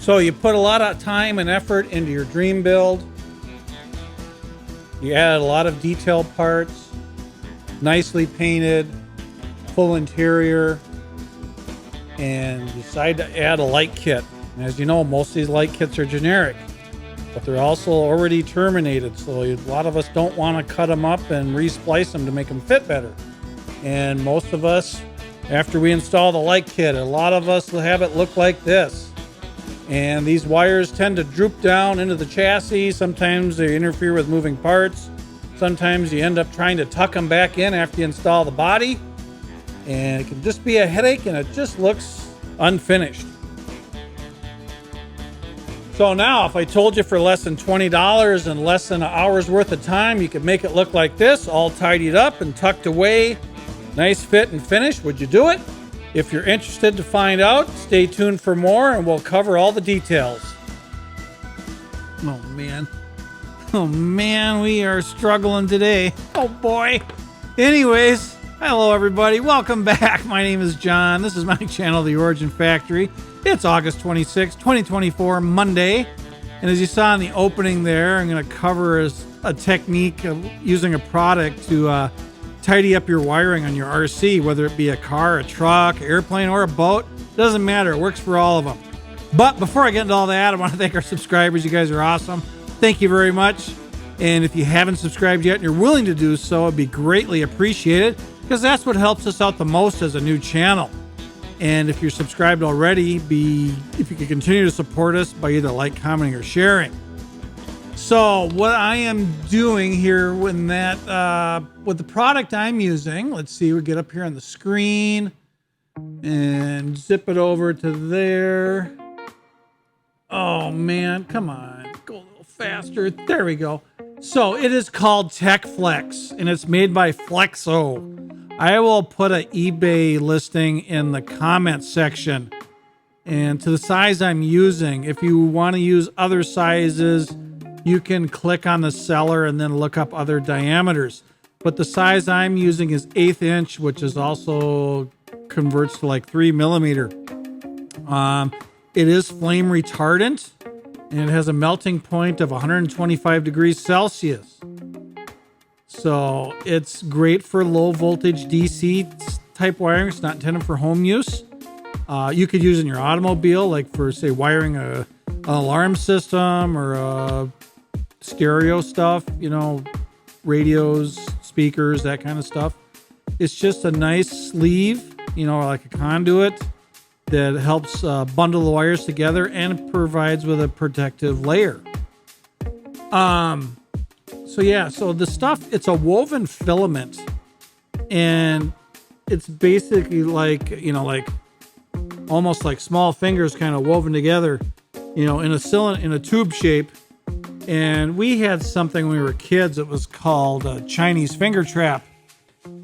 So you put a lot of time and effort into your dream build. You added a lot of detailed parts, nicely painted, full interior, and decide to add a light kit. And as you know, most of these light kits are generic, but they're also already terminated. So a lot of us don't want to cut them up and resplice them to make them fit better. And most of us, after we install the light kit, a lot of us will have it look like this. And these wires tend to droop down into the chassis. Sometimes they interfere with moving parts. Sometimes you end up trying to tuck them back in after you install the body. And it can just be a headache, and it just looks unfinished. So now, if I told you for less than $20 and less than an hour's worth of time, you could make it look like this, all tidied up and tucked away, nice fit and finish, would you do it? If you're interested to find out, stay tuned for more and we'll cover all the details. Oh man, we are struggling today. Oh boy. Anyways, hello everybody, welcome back. My name is John. This is my channel, The Origin Factory. It's August 26, 2024, Monday. And as you saw in the opening there, I'm going to cover a technique of using a product to tidy up your wiring on your RC, whether it be a car, a truck, airplane, or a boat. Doesn't matter. It works for all of them. But before I get into all that, I want to thank our subscribers. You guys are awesome. Thank you very much. And if you haven't subscribed yet and you're willing to do so, it'd be greatly appreciated because that's what helps us out the most as a new channel. And if you're subscribed already, if you could continue to support us by either commenting, or sharing. So what I am doing here with the product I'm using, let's see, we get up here on the screen and zip it over to there. Oh man, come on, go a little faster. There we go. So it is called TechFlex and it's made by Flexo. I will put an eBay listing in the comments section and to the size I'm using. If you want to use other sizes, you can click on the seller and then look up other diameters. But the size I'm using is 1/8 inch, which is also converts to 3 millimeter. It is flame retardant and it has a melting point of 125 degrees Celsius. So it's great for low voltage DC type wiring. It's not intended for home use. You could use it in your automobile, like for say wiring an alarm system or a stereo stuff, radios, speakers, that kind of stuff. It's just a nice sleeve, like a conduit that helps bundle the wires together and provides with a protective layer. So the stuff, it's a woven filament and it's basically almost like small fingers kind of woven together, in a tube shape. And we had something when we were kids. It was called a Chinese finger trap.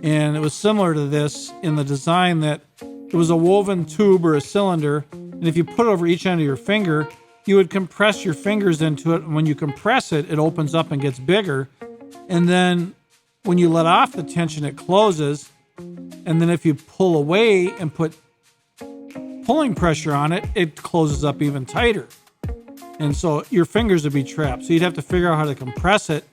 And it was similar to this in the design that it was a woven tube or a cylinder. And if you put it over each end of your finger, you would compress your fingers into it. And when you compress it, it opens up and gets bigger. And then when you let off the tension, it closes. And then if you pull away and put pulling pressure on it, it closes up even tighter. And so your fingers would be trapped. So you'd have to figure out how to compress it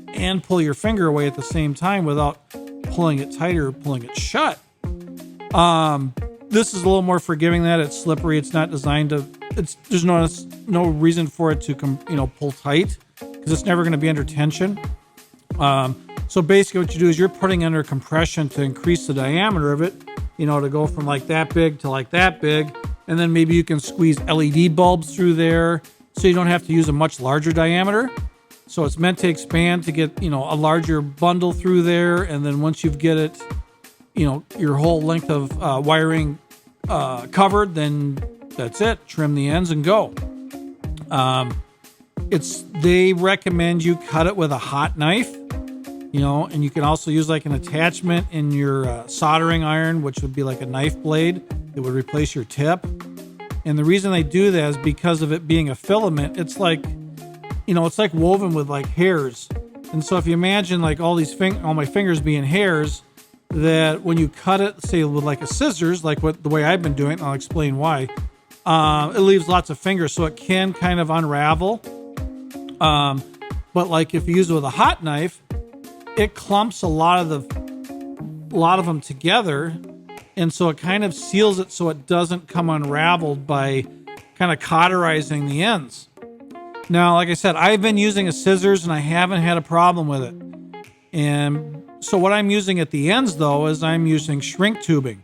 and pull your finger away at the same time without pulling it tighter or pulling it shut. This is a little more forgiving that it's slippery. It's not designed to, there's no reason for it to pull tight because it's never going to be under tension. So basically what you do is you're putting under compression to increase the diameter of it, to go from that big to that big. And then maybe you can squeeze LED bulbs through there so you don't have to use a much larger diameter. So it's meant to expand to get, a larger bundle through there. And then once you've get it, your whole length of wiring covered, then that's it. Trim the ends and go. They recommend you cut it with a hot knife, and you can also use an attachment in your soldering iron, which would be like a knife blade. It would replace your tip. And the reason they do that is because of it being a filament. It's it's like woven with hairs. And so if you imagine all my fingers being hairs, that when you cut it, say with like a scissors, like the way I've been doing it, and I'll explain why, it leaves lots of fingers, so it can kind of unravel. But like if you use it with a hot knife, it clumps a lot of them together, and so it kind of seals it so it doesn't come unraveled by kind of cauterizing the ends. Now, like I said, I've been using a scissors and I haven't had a problem with it. And so what I'm using at the ends, though, is I'm using shrink tubing.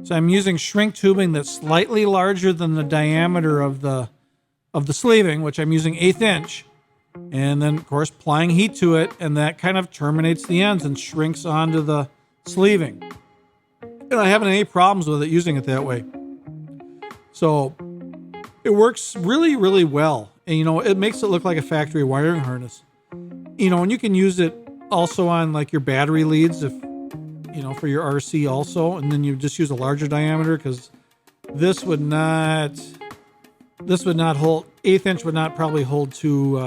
So I'm using shrink tubing that's slightly larger than the diameter of the sleeving, which I'm using 1/8 inch. And then, of course, applying heat to it, and that kind of terminates the ends and shrinks onto the sleeving. And I haven't had any problems with it using it that way. So it works really, really well. And, it makes it look like a factory wiring harness. And you can use it also on like your battery leads if, for your RC also. And then you just use a larger diameter, because this would not hold, 1/8 inch would not probably hold two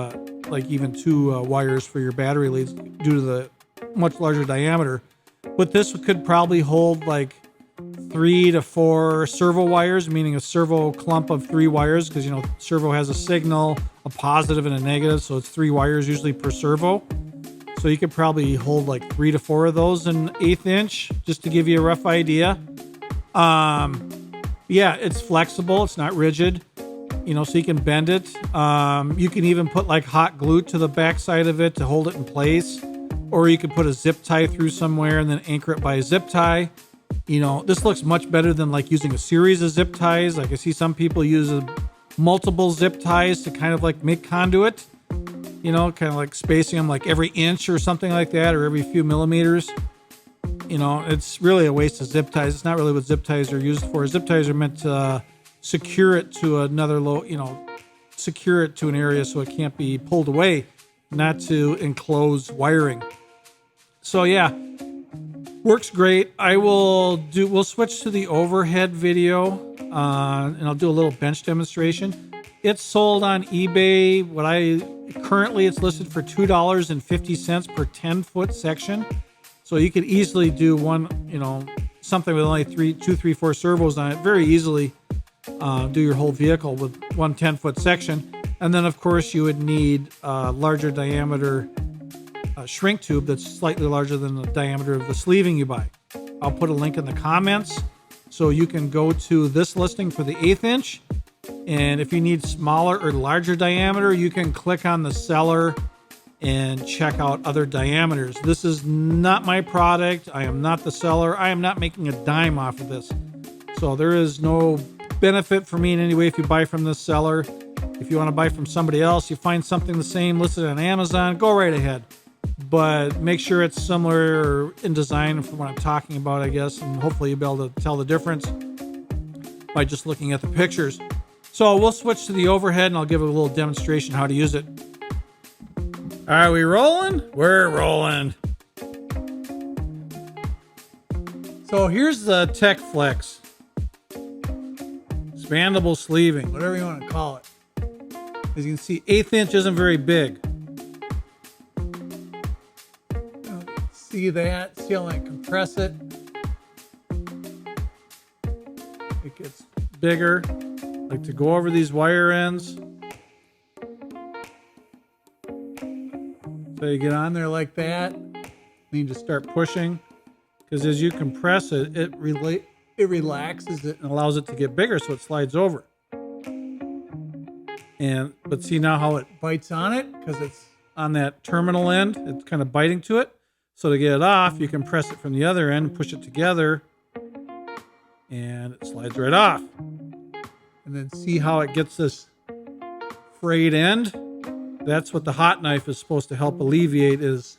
wires for your battery leads due to the much larger diameter. But this could probably hold like 3 to 4 servo wires, meaning a servo clump of 3 wires, because servo has a signal, a positive and a negative, so it's 3 wires usually per servo. So you could probably hold like 3 to 4 of those in 1/8 inch, just to give you a rough idea. Yeah, it's flexible, it's not rigid, so you can bend it. You can even put like hot glue to the backside of it to hold it in place, or you could put a zip tie through somewhere and then anchor it by a zip tie. This looks much better than like using a series of zip ties. Like I see some people use multiple zip ties to kind of like make conduit, kind of like spacing them like every inch or something like that, or every few millimeters. It's really a waste of zip ties. It's not really what zip ties are used for. Zip ties are meant to secure it to another secure it to an area so it can't be pulled away, not to enclose wiring. So yeah, works great. We'll switch to the overhead video, and I'll do a little bench demonstration. It's sold on eBay. Currently it's listed for $2.50 per 10-foot section. So you could easily do one, something with only 2, 3, 4 servos on it, very easily do your whole vehicle with one 10-foot section. And then of course you would need a larger diameter shrink tube that's slightly larger than the diameter of the sleeving you buy. I'll put a link in the comments so you can go to this listing for the 1/8 inch. And if you need smaller or larger diameter, you can click on the seller and check out other diameters. This is not my product. I am not the seller. I am not making a dime off of this. So there is no benefit for me in any way if you buy from this seller. If you want to buy from somebody else, you find something the same listed on Amazon, go right ahead. But make sure it's similar in design from what I'm talking about, I guess, and hopefully you'll be able to tell the difference by just looking at the pictures. So we'll switch to the overhead and I'll give a little demonstration how to use it. Are we rolling? We're rolling. So here's the Tech Flex. Expandable sleeving, whatever you want to call it. As you can see, 1/8 inch isn't very big. See that? See how I compress it? It gets bigger. Like to go over these wire ends. So you get on there like that. Need to start pushing, because as you compress it, it relaxes it and allows it to get bigger, so it slides over. But see now how it bites on it, because it's on that terminal end. It's kind of biting to it. So to get it off, you can press it from the other end, push it together, and it slides right off. And then see how it gets this frayed end? That's what the hot knife is supposed to help alleviate, is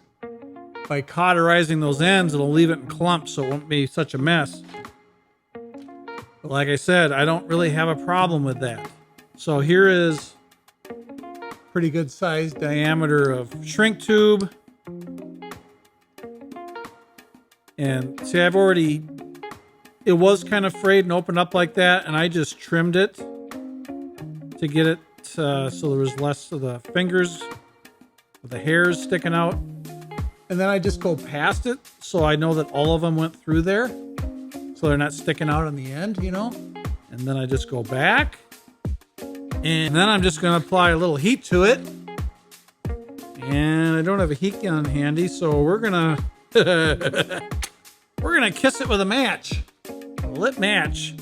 by cauterizing those ends, it'll leave it in clumps so it won't be such a mess. But like I said, I don't really have a problem with that. So here is pretty good sized diameter of shrink tube. And see, it was kind of frayed and opened up like that, and I just trimmed it to get it so there was less of the fingers, the hairs sticking out. And then I just go past it so I know that all of them went through there. So they're not sticking out on the end, you know? And then I just go back. And then I'm just going to apply a little heat to it. And I don't have a heat gun handy, so we're going to we're going to kiss it with a match. A lit match.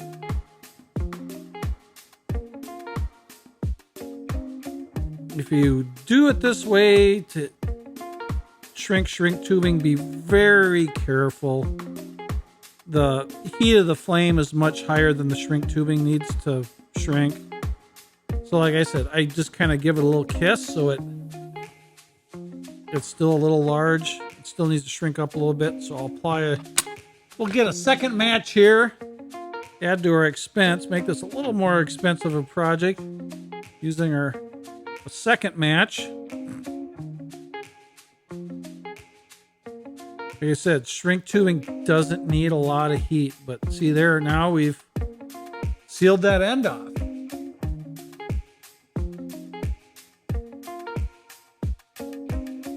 If you do it this way to shrink tubing, be very careful. The heat of the flame is much higher than the shrink tubing needs to shrink. So like I said, I just kind of give it a little kiss so it's still a little large. It still needs to shrink up a little bit. So we'll get a second match here. Add to our expense. Make this a little more expensive a project using a second match. Like I said, shrink tubing doesn't need a lot of heat, but see there, now we've sealed that end off.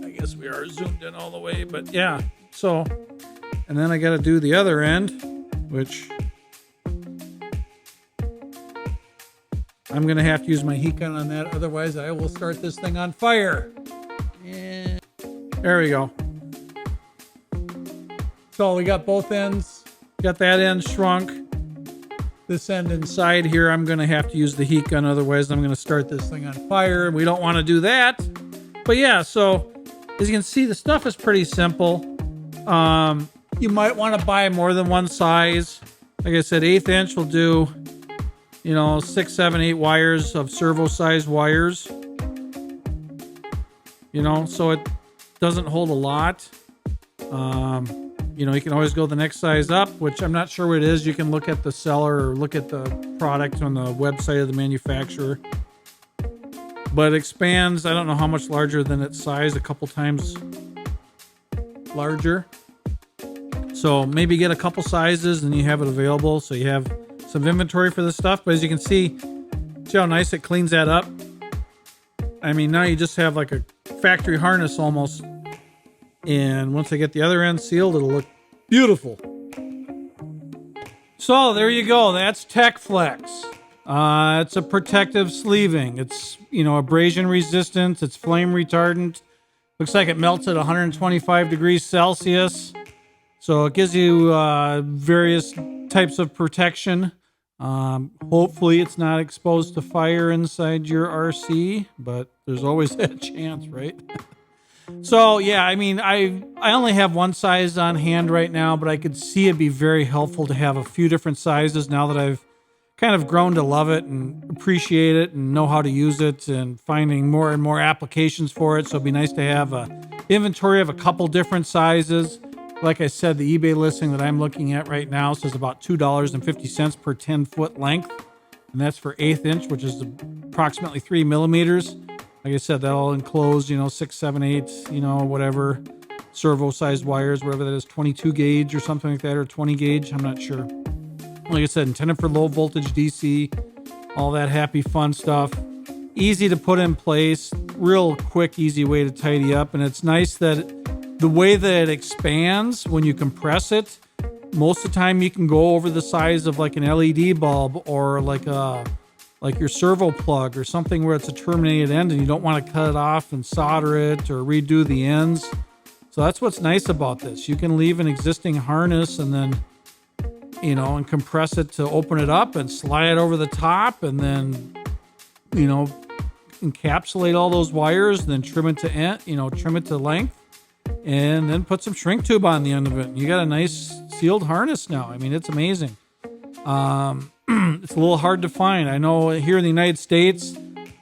I guess we are zoomed in all the way, but yeah. So, and then I got to do the other end, which I'm going to have to use my heat gun on that. Otherwise, I will start this thing on fire. And there we go. So we got both ends. Got that end shrunk. This end inside here, I'm going to have to use the heat gun. Otherwise, I'm going to start this thing on fire. We don't want to do that. But yeah, so as you can see, the stuff is pretty simple. You might want to buy more than one size. Like I said, 1/8 inch will do, 6, 7, 8 wires of servo size wires. So it doesn't hold a lot. You can always go the next size up, which I'm not sure what it is. You can look at the seller or look at the product on the website of the manufacturer. But it expands, I don't know how much larger than its size, a couple times larger. So maybe get a couple sizes and you have it available so you have some inventory for this stuff. But as you can see how nice it cleans that up. I mean, now you just have like a factory harness almost. And once I get the other end sealed, it'll look beautiful. So there you go. That's TechFlex. It's a protective sleeving. It's, abrasion resistant. It's flame retardant. Looks like it melts at 125 degrees Celsius. So it gives you various types of protection. Hopefully it's not exposed to fire inside your RC, but there's always that chance, right? So yeah, I mean, I only have one size on hand right now, but I could see it'd be very helpful to have a few different sizes now that I've kind of grown to love it and appreciate it and know how to use it and finding more and more applications for it. So it'd be nice to have a inventory of a couple different sizes. Like I said, the eBay listing that I'm looking at right now says about $2.50 per 10-foot length. And that's for 1/8 inch, which is approximately 3 millimeters. Like I said, that'll enclose, 6, 7, 8, whatever servo sized wires, whatever that is, 22 gauge or something like that, or 20 gauge. I'm not sure. Like I said, intended for low voltage DC, all that happy fun stuff. Easy to put in place, real quick, easy way to tidy up. And it's nice that the way that it expands when you compress it, most of the time you can go over the size of like an LED bulb or like your servo plug or something where it's a terminated end and you don't want to cut it off and solder it or redo the ends. So that's what's nice about this. You can leave an existing harness and then, and compress it to open it up and slide it over the top and then, encapsulate all those wires and then trim it to end, trim it to length and then put some shrink tube on the end of it. And you got a nice sealed harness now. I mean, it's amazing. It's a little hard to find. I know here in the United States,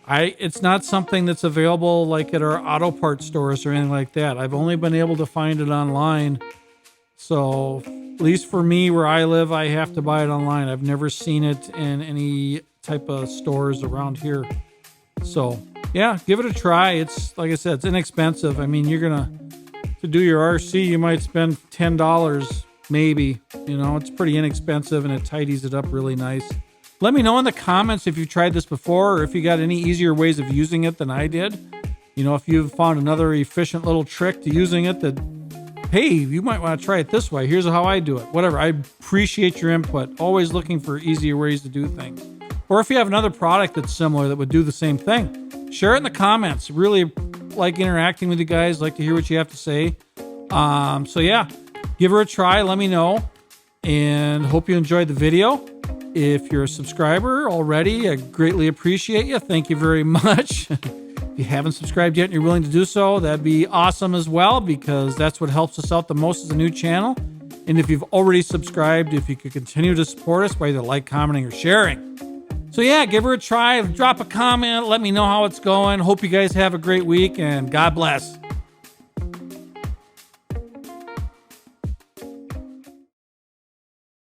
it's not something that's available like at our auto parts stores or anything like that. I've only been able to find it online. So at least for me where I live, I have to buy it online. I've never seen it in any type of stores around here. So yeah, give it a try. It's like I said, it's inexpensive. I mean, to do your RC, you might spend $10 maybe. It's pretty inexpensive and it tidies it up really nice. Let me know in the comments if you've tried this before or if you got any easier ways of using it than I did. If you've found another efficient little trick to using it that hey, you might want to try it this way. Here's how I do it. Whatever. I appreciate your input. Always looking for easier ways to do things. Or if you have another product that's similar that would do the same thing, share it in the comments. Really like interacting with you guys. Like to hear what you have to say. So yeah, give her a try. Let me know. And hope you enjoyed the video. If you're a subscriber already, I greatly appreciate you. Thank you very much. If you haven't subscribed yet and you're willing to do so, that'd be awesome as well, because that's what helps us out the most as a new channel. And if you've already subscribed, if you could continue to support us by either like, commenting, or sharing. So yeah, give her a try. Drop a comment. Let me know how it's going. Hope you guys have a great week, and God bless.